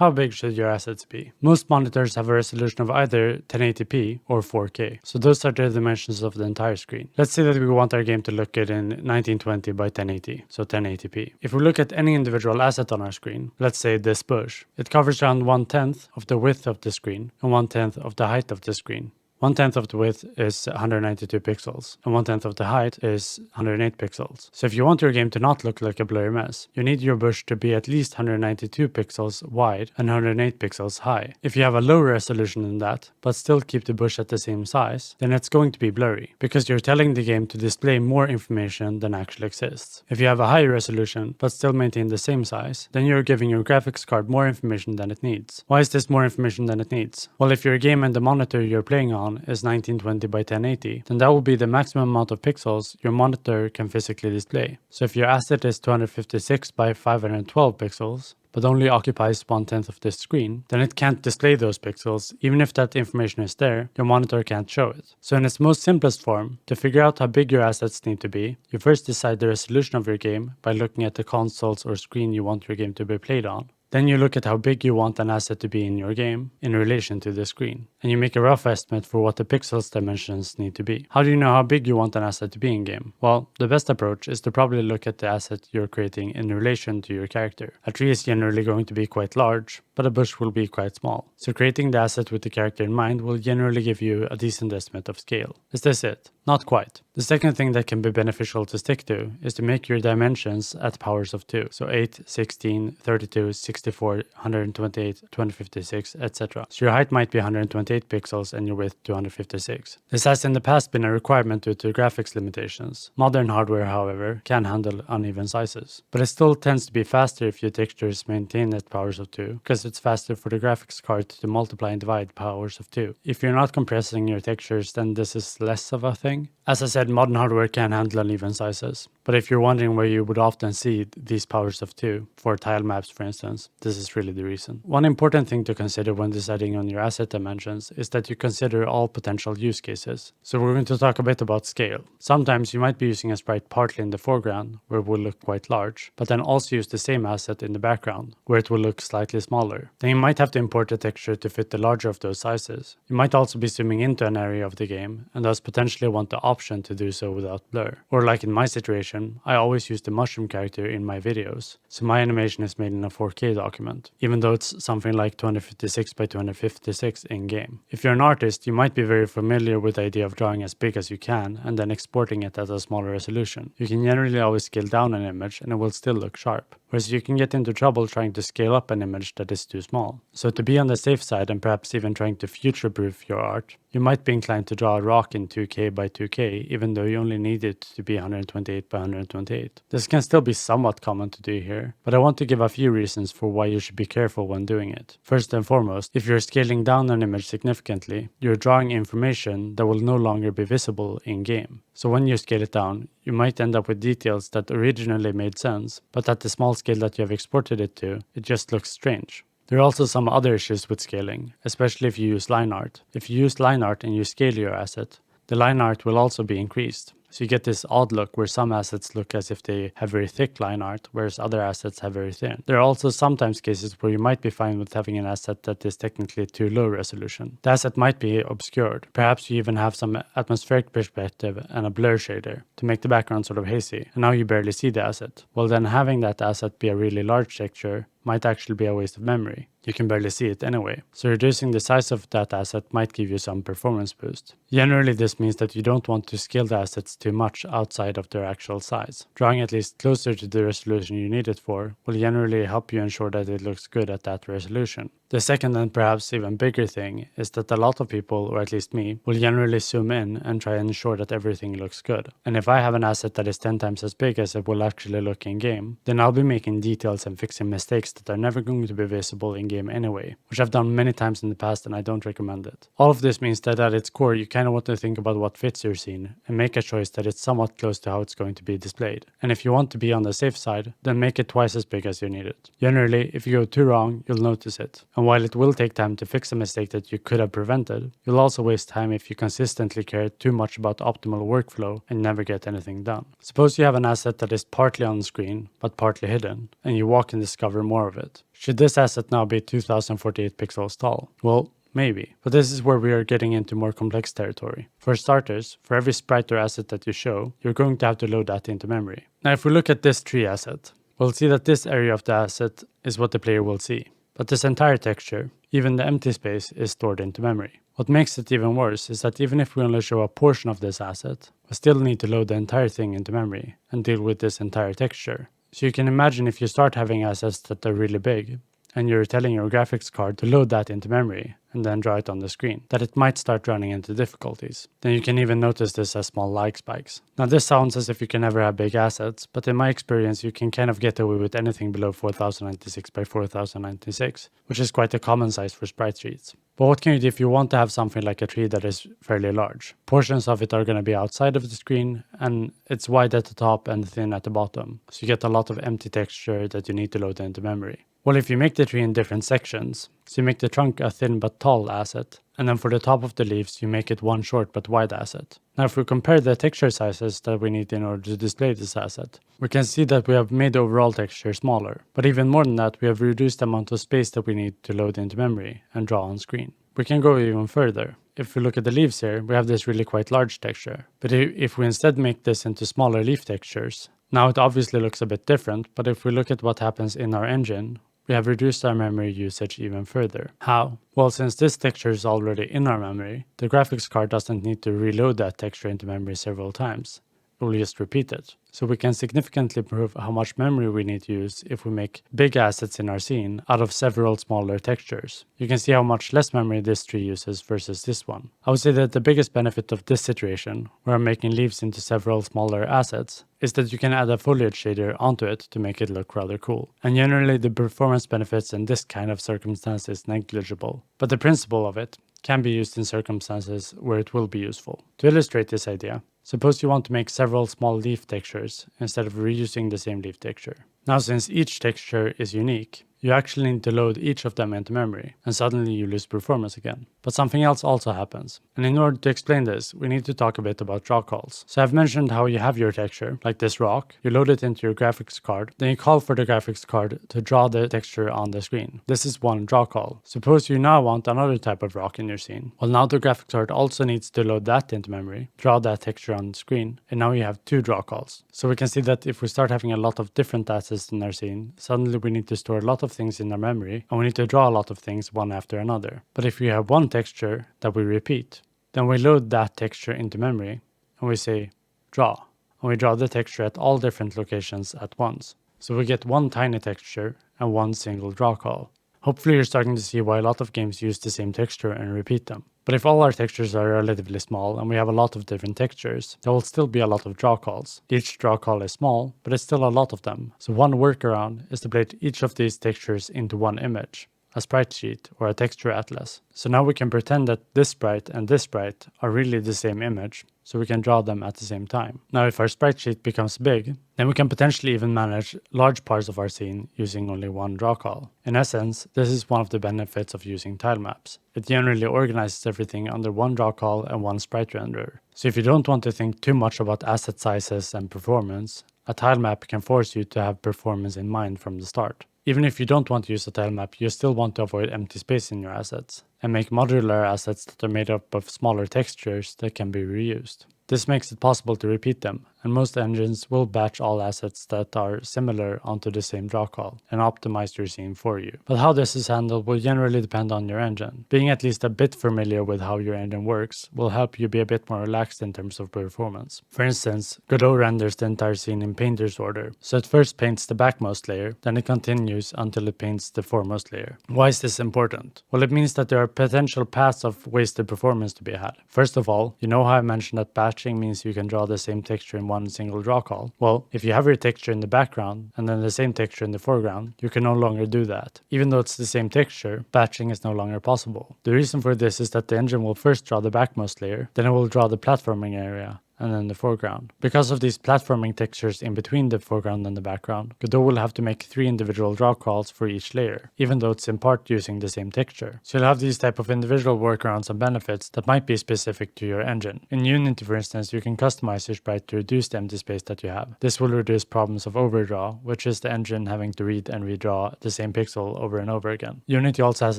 How big should your assets be? Most monitors have a resolution of either 1080p or 4K, so those are the dimensions of the entire screen. Let's say that we want our game to look good in 1920 by 1080, so 1080p. If we look at any individual asset on our screen, let's say this bush, it covers around 1/10 of the width of the screen and 1/10 of the height of the screen. 1/10 of the width is 192 pixels, and 1/10 of the height is 108 pixels. So if you want your game to not look like a blurry mess, you need your bush to be at least 192 pixels wide and 108 pixels high. If you have a lower resolution than that, but still keep the bush at the same size, then it's going to be blurry, because you're telling the game to display more information than actually exists. If you have a higher resolution, but still maintain the same size, then you're giving your graphics card more information than it needs. Why is this more information than it needs? Well, if your game and the monitor you're playing on is 1920 by 1080, then that will be the maximum amount of pixels your monitor can physically display. So if your asset is 256 by 512 pixels, but only occupies 1/10 of this screen, then it can't display those pixels. Even if that information is there, your monitor can't show it. So in its most simplest form, to figure out how big your assets need to be, you first decide the resolution of your game by looking at the consoles or screen you want your game to be played on. Then you look at how big you want an asset to be in your game in relation to the screen, and you make a rough estimate for what the pixels dimensions need to be. How do you know how big you want an asset to be in game? Well, the best approach is to probably look at the asset you're creating in relation to your character. A tree is generally going to be quite large, but a bush will be quite small. So creating the asset with the character in mind will generally give you a decent estimate of scale. Is this it? Not quite. The second thing that can be beneficial to stick to is to make your dimensions at powers of 2. So 8, 16, 32, 64, 128, 256, etc. So your height might be 128 pixels and your width 256. This has in the past been a requirement due to graphics limitations. Modern hardware, however, can handle uneven sizes. But it still tends to be faster if your textures maintain at powers of 2, because it's faster for the graphics card to multiply and divide powers of 2. If you're not compressing your textures, then this is less of a thing. As I said, modern hardware can handle uneven sizes, but if you're wondering where you would often see these powers of 2, for tile maps for instance, this is really the reason. One important thing to consider when deciding on your asset dimensions is that you consider all potential use cases. So we're going to talk a bit about scale. Sometimes you might be using a sprite partly in the foreground, where it will look quite large, but then also use the same asset in the background, where it will look slightly smaller. Then you might have to import a texture to fit the larger of those sizes. You might also be zooming into an area of the game, and thus potentially want the option to do so without blur. Or like in my situation, I always use the mushroom character in my videos, so my animation is made in a 4K document, even though it's something like 256 by 256 in game. If you're an artist, you might be very familiar with the idea of drawing as big as you can and then exporting it at a smaller resolution. You can generally always scale down an image and it will still look sharp, whereas you can get into trouble trying to scale up an image that is too small. So to be on the safe side and perhaps even trying to future-proof your art, you might be inclined to draw a rock in 2K by 2K, even though you only need it to be 128 by 128. This can still be somewhat common to do here, but I want to give a few reasons for why you should be careful when doing it. First and foremost, if you're scaling down an image significantly, you're drawing information that will no longer be visible in-game. So when you scale it down, you might end up with details that originally made sense, but at the small scale that you have exported it to, it just looks strange. There are also some other issues with scaling, especially if you use line art. If you use line art and you scale your asset, the line art will also be increased. So you get this odd look where some assets look as if they have very thick line art, whereas other assets have very thin. There are also sometimes cases where you might be fine with having an asset that is technically too low resolution. The asset might be obscured. Perhaps you even have some atmospheric perspective and a blur shader to make the background sort of hazy, and now you barely see the asset. Well, then having that asset be a really large texture might actually be a waste of memory. You can barely see it anyway, so reducing the size of that asset might give you some performance boost. Generally, this means that you don't want to scale the assets too much outside of their actual size. Drawing at least closer to the resolution you need it for will generally help you ensure that it looks good at that resolution. The second and perhaps even bigger thing is that a lot of people, or at least me, will generally zoom in and try and ensure that everything looks good. And if I have an asset that is 10 times as big as it will actually look in game, then I'll be making details and fixing mistakes that are never going to be visible in game anyway, which I've done many times in the past and I don't recommend it. All of this means that at its core you kind of want to think about what fits your scene and make a choice that is somewhat close to how it's going to be displayed. And if you want to be on the safe side, then make it twice as big as you need it. Generally, if you go too wrong, you'll notice it. And while it will take time to fix a mistake that you could have prevented, you'll also waste time if you consistently care too much about optimal workflow and never get anything done. Suppose you have an asset that is partly on the screen, but partly hidden, and you walk and discover more more of it. Should this asset now be 2048 pixels tall? Well, maybe, but this is where we are getting into more complex territory. For starters, for every sprite or asset that you show, you're going to have to load that into memory. Now if we look at this tree asset, we'll see that this area of the asset is what the player will see. But this entire texture, even the empty space, is stored into memory. What makes it even worse is that even if we only show a portion of this asset, we still need to load the entire thing into memory and deal with this entire texture. So you can imagine if you start having assets that are really big, and you're telling your graphics card to load that into memory and then draw it on the screen, that it might start running into difficulties. Then you can even notice this as small lag spikes. Now this sounds as if you can never have big assets, but in my experience you can kind of get away with anything below 4096 by 4096, which is quite a common size for sprite trees. But what can you do if you want to have something like a tree that is fairly large? Portions of it are going to be outside of the screen, and it's wide at the top and thin at the bottom, so you get a lot of empty texture that you need to load into memory. Well, if you make the tree in different sections, so you make the trunk a thin but tall asset, and then for the top of the leaves you make it one short but wide asset. Now if we compare the texture sizes that we need in order to display this asset, we can see that we have made the overall texture smaller, but even more than that we have reduced the amount of space that we need to load into memory and draw on screen. We can go even further. If we look at the leaves here, we have this really quite large texture, but if we instead make this into smaller leaf textures, now it obviously looks a bit different, but if we look at what happens in our engine, we have reduced our memory usage even further. How? Well, since this texture is already in our memory, the graphics card doesn't need to reload that texture into memory several times. It will just repeat it. So we can significantly improve how much memory we need to use if we make big assets in our scene out of several smaller textures. You can see how much less memory this tree uses versus this one. I would say that the biggest benefit of this situation, where I'm making leaves into several smaller assets, is that you can add a foliage shader onto it to make it look rather cool. And generally the performance benefits in this kind of circumstance is negligible, but the principle of it can be used in circumstances where it will be useful. To illustrate this idea, suppose you want to make several small leaf textures instead of reusing the same leaf texture. Now since each texture is unique, you actually need to load each of them into memory, and suddenly you lose performance again. But something else also happens. And in order to explain this, we need to talk a bit about draw calls. So I've mentioned how you have your texture, like this rock, you load it into your graphics card, then you call for the graphics card to draw the texture on the screen. This is one draw call. Suppose you now want another type of rock in your scene. Well, now the graphics card also needs to load that into memory, draw that texture on the screen, and now you have two draw calls. So we can see that if we start having a lot of different assets in our scene, suddenly we need to store a lot of things in our memory, and we need to draw a lot of things one after another. But if we have one texture that we repeat, then we load that texture into memory, and we say draw, and we draw the texture at all different locations at once. So we get one tiny texture and one single draw call. Hopefully you're starting to see why a lot of games use the same texture and repeat them. But if all our textures are relatively small and we have a lot of different textures, there will still be a lot of draw calls. Each draw call is small, but it's still a lot of them. So one workaround is to split each of these textures into one image, a sprite sheet or a texture atlas. So now we can pretend that this sprite and this sprite are really the same image, so we can draw them at the same time. Now if our sprite sheet becomes big, then we can potentially even manage large parts of our scene using only one draw call. In essence, this is one of the benefits of using tile maps. It generally organizes everything under one draw call and one sprite renderer. So if you don't want to think too much about asset sizes and performance, a tile map can force you to have performance in mind from the start. Even if you don't want to use a tile map, you still want to avoid empty space in your assets, and make modular assets that are made up of smaller textures that can be reused. This makes it possible to repeat them, and most engines will batch all assets that are similar onto the same draw call and optimize your scene for you. But how this is handled will generally depend on your engine. Being at least a bit familiar with how your engine works will help you be a bit more relaxed in terms of performance. For instance, Godot renders the entire scene in painter's order, so it first paints the backmost layer, then it continues until it paints the foremost layer. Why is this important? Well, it means that there are potential paths of wasted performance to be had. First of all, you know how I mentioned that batching means you can draw the same texture in one single draw call? Well, if you have your texture in the background and then the same texture in the foreground, you can no longer do that. Even though it's the same texture, batching is no longer possible. The reason for this is that the engine will first draw the backmost layer, then it will draw the platforming area, and then the foreground. Because of these platforming textures in between the foreground and the background, Godot will have to make 3 individual draw calls for each layer, even though it's in part using the same texture. So you'll have these type of individual workarounds and benefits that might be specific to your engine. In Unity, for instance, you can customize your sprite to reduce the empty space that you have. This will reduce problems of overdraw, which is the engine having to read and redraw the same pixel over and over again. Unity also has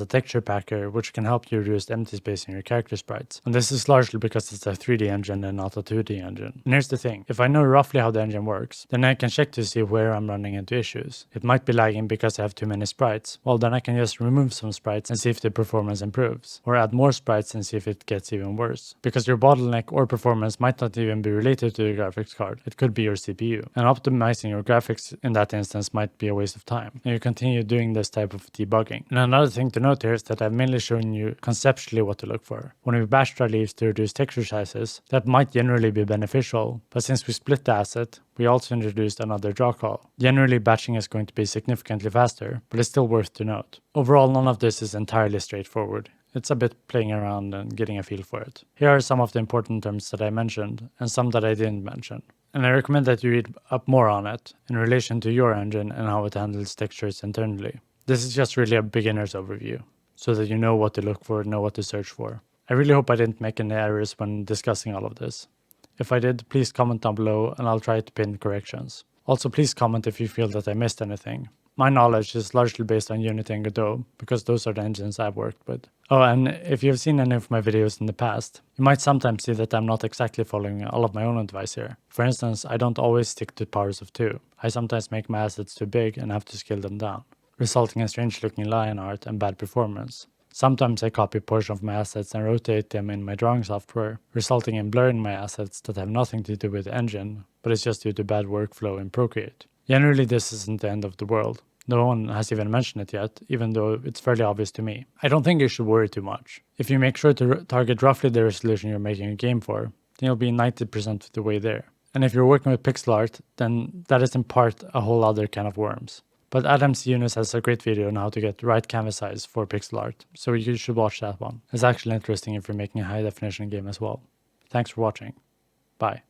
a texture packer, which can help you reduce the empty space in your character sprites. And this is largely because it's a 3D engine and not a 2D engine. And here's the thing, if I know roughly how the engine works, then I can check to see where I'm running into issues. It might be lagging because I have too many sprites. Well, then I can just remove some sprites and see if the performance improves, or add more sprites and see if it gets even worse. Because your bottleneck or performance might not even be related to your graphics card, it could be your CPU. And optimizing your graphics in that instance might be a waste of time, and you continue doing this type of debugging. And another thing to note here is that I've mainly shown you conceptually what to look for. When we bash dry leaves to reduce texture sizes, that might generally be beneficial, but since we split the asset, we also introduced another draw call. Generally, batching is going to be significantly faster, but it's still worth to note. Overall, none of this is entirely straightforward. It's a bit playing around and getting a feel for it. Here are some of the important terms that I mentioned, and some that I didn't mention. And I recommend that you read up more on it in relation to your engine and how it handles textures internally. This is just really a beginner's overview, so that you know what to look for, know what to search for. I really hope I didn't make any errors when discussing all of this. If I did, please comment down below and I'll try to pin corrections. Also, please comment if you feel that I missed anything. My knowledge is largely based on Unity and Godot, because those are the engines I've worked with. Oh, and if you've seen any of my videos in the past, you might sometimes see that I'm not exactly following all of my own advice here. For instance, I don't always stick to powers of 2. I sometimes make my assets too big and have to scale them down, resulting in strange looking line art and bad performance. Sometimes I copy a portion of my assets and rotate them in my drawing software, resulting in blurring my assets that have nothing to do with the engine, but it's just due to bad workflow in Procreate. Generally, this isn't the end of the world. No one has even mentioned it yet, even though it's fairly obvious to me. I don't think you should worry too much. If you make sure to target roughly the resolution you're making a game for, then you'll be 90% of the way there. And if you're working with pixel art, then that is in part a whole other can of worms. But Adam's Eunice has a great video on how to get the right canvas size for pixel art, so you should watch that one. It's actually interesting if you're making a high definition game as well. Thanks for watching. Bye.